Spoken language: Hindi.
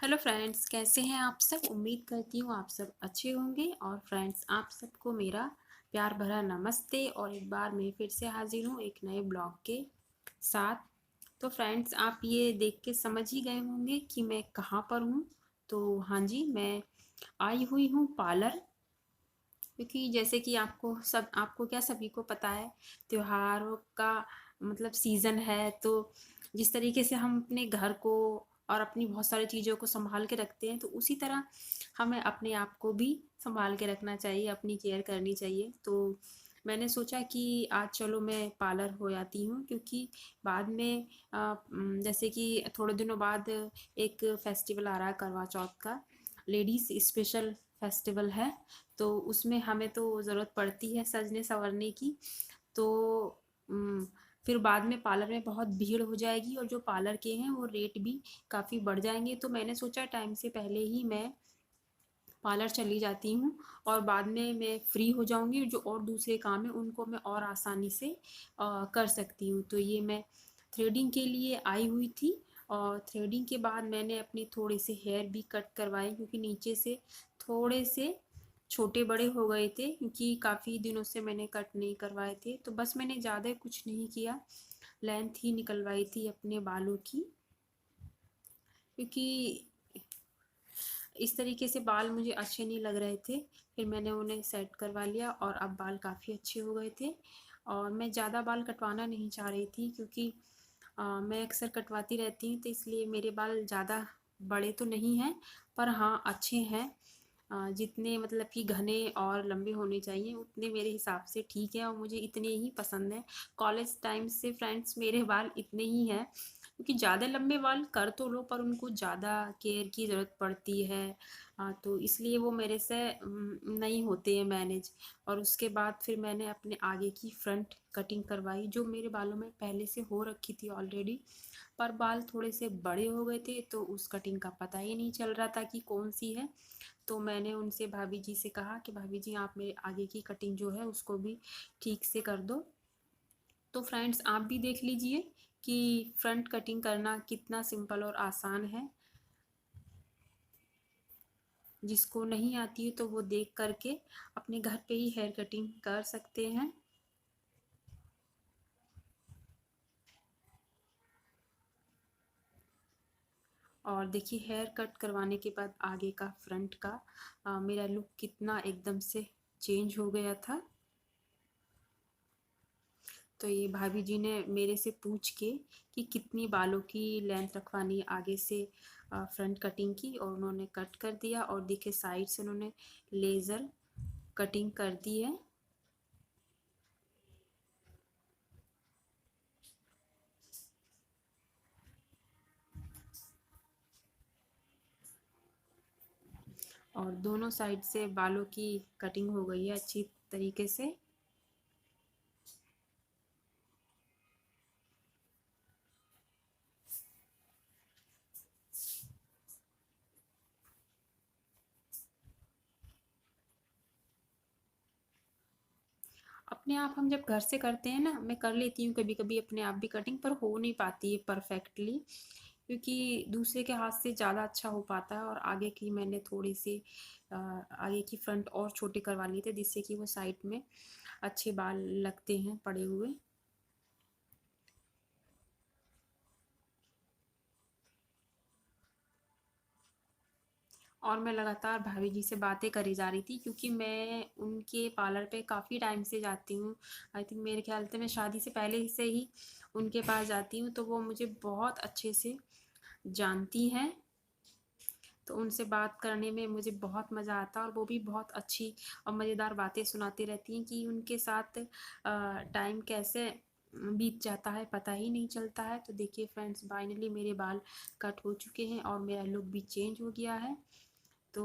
हेलो फ्रेंड्स, कैसे हैं आप सब। उम्मीद करती हूँ आप सब अच्छे होंगे। और फ्रेंड्स, आप सबको मेरा प्यार भरा नमस्ते। और एक बार मैं फिर से हाजिर हूँ एक नए ब्लॉग के साथ। तो फ्रेंड्स, आप ये देख के समझ ही गए होंगे कि मैं कहाँ पर हूँ। तो हाँ जी, मैं आई हुई हूँ पार्लर। क्योंकि जैसे कि आपको क्या सभी को पता है, त्योहारों का मतलब सीज़न है। तो जिस तरीके से हम अपने घर को और अपनी बहुत सारी चीज़ों को संभाल के रखते हैं, तो उसी तरह हमें अपने आप को भी संभाल के रखना चाहिए, अपनी केयर करनी चाहिए। तो मैंने सोचा कि आज चलो मैं पार्लर हो आती हूँ, क्योंकि बाद में जैसे कि थोड़े दिनों बाद एक फेस्टिवल आ रहा है, करवा चौथ का। लेडीज़ स्पेशल फेस्टिवल है। तो उसमें हमें तो ज़रूरत पड़ती है सजने संवरने की। तो उम, फिर बाद में पार्लर में बहुत भीड़ हो जाएगी, और जो पार्लर के हैं वो रेट भी काफ़ी बढ़ जाएंगे। तो मैंने सोचा टाइम से पहले ही मैं पार्लर चली जाती हूँ, और बाद में मैं फ्री हो जाऊँगी। जो और दूसरे काम हैं उनको मैं और आसानी से कर सकती हूँ। तो ये मैं थ्रेडिंग के लिए आई हुई थी। और थ्रेडिंग के बाद मैंने अपने थोड़े से हेयर भी कट करवाए, क्योंकि नीचे से थोड़े से छोटे बड़े हो गए थे, क्योंकि काफ़ी दिनों से मैंने कट नहीं करवाए थे। तो बस मैंने ज़्यादा कुछ नहीं किया, लेंथ ही निकलवाई थी अपने बालों की। क्योंकि इस तरीके से बाल मुझे अच्छे नहीं लग रहे थे। फिर मैंने उन्हें सेट करवा लिया, और अब बाल काफ़ी अच्छे हो गए थे। और मैं ज़्यादा बाल कटवाना नहीं चाह रही थी, क्योंकि मैं अक्सर कटवाती रहती हूँ, तो इसलिए मेरे बाल ज़्यादा बड़े तो नहीं हैं, पर हाँ अच्छे हैं। जितने मतलब कि घने और लंबे होने चाहिए उतने मेरे हिसाब से ठीक है, और मुझे इतने ही पसंद हैं। कॉलेज टाइम से फ्रेंड्स मेरे बाल इतने ही हैं, क्योंकि ज़्यादा लंबे बाल कर तो लो पर उनको ज़्यादा केयर की ज़रूरत पड़ती है। तो इसलिए वो मेरे से नहीं होते हैं मैनेज। और उसके बाद फिर मैंने अपने आगे की फ्रंट कटिंग करवाई, जो मेरे बालों में पहले से हो रखी थी ऑलरेडी। पर बाल थोड़े से बड़े हो गए थे, तो उस कटिंग का पता ही नहीं चल रहा था कि कौन सी है। तो मैंने उनसे भाभी जी से कहा कि भाभी जी, आप मेरे आगे की कटिंग जो है उसको भी ठीक से कर दो। तो फ्रेंड्स, आप भी देख लीजिए कि फ्रंट कटिंग करना कितना सिंपल और आसान है। जिसको नहीं आती है तो वो देख करके अपने घर पे ही हेयर कटिंग कर सकते हैं। और देखिए, हेयर कट करवाने के बाद आगे का फ्रंट का मेरा लुक कितना एकदम से चेंज हो गया था। तो ये भाभी जी ने मेरे से पूछ के कि कितनी बालों की लेंथ रखवानी है आगे से फ्रंट कटिंग की, और उन्होंने कट कर दिया। और देखिए, साइड से उन्होंने लेज़र कटिंग कर दी है। और दोनों साइड से बालों की कटिंग हो गई है अच्छी तरीके से। अपने आप हम जब घर से करते हैं ना, मैं कर लेती हूँ कभी कभी अपने आप भी कटिंग, पर हो नहीं पाती है परफेक्टली। क्योंकि दूसरे के हाथ से ज़्यादा अच्छा हो पाता है। और आगे की मैंने थोड़ी सी आगे की फ्रंट और छोटे करवा लिए थे, जिससे कि वो साइड में अच्छे बाल लगते हैं पड़े हुए। और मैं लगातार भाभी जी से बातें करी जा रही थी, क्योंकि मैं उनके पार्लर पे काफ़ी टाइम से जाती हूँ। आई थिंक मेरे ख्याल से मैं शादी से पहले से ही उनके पास जाती हूँ, तो वो मुझे बहुत अच्छे से जानती हैं। तो उनसे बात करने में मुझे बहुत मज़ा आता है, और वो भी बहुत अच्छी और मज़ेदार बातें सुनाती रहती हैं कि उनके साथ टाइम कैसे बीत जाता है पता ही नहीं चलता है। तो देखिए फ्रेंड्स, फाइनली मेरे बाल कट हो चुके हैं और मेरा लुक भी चेंज हो गया है। तो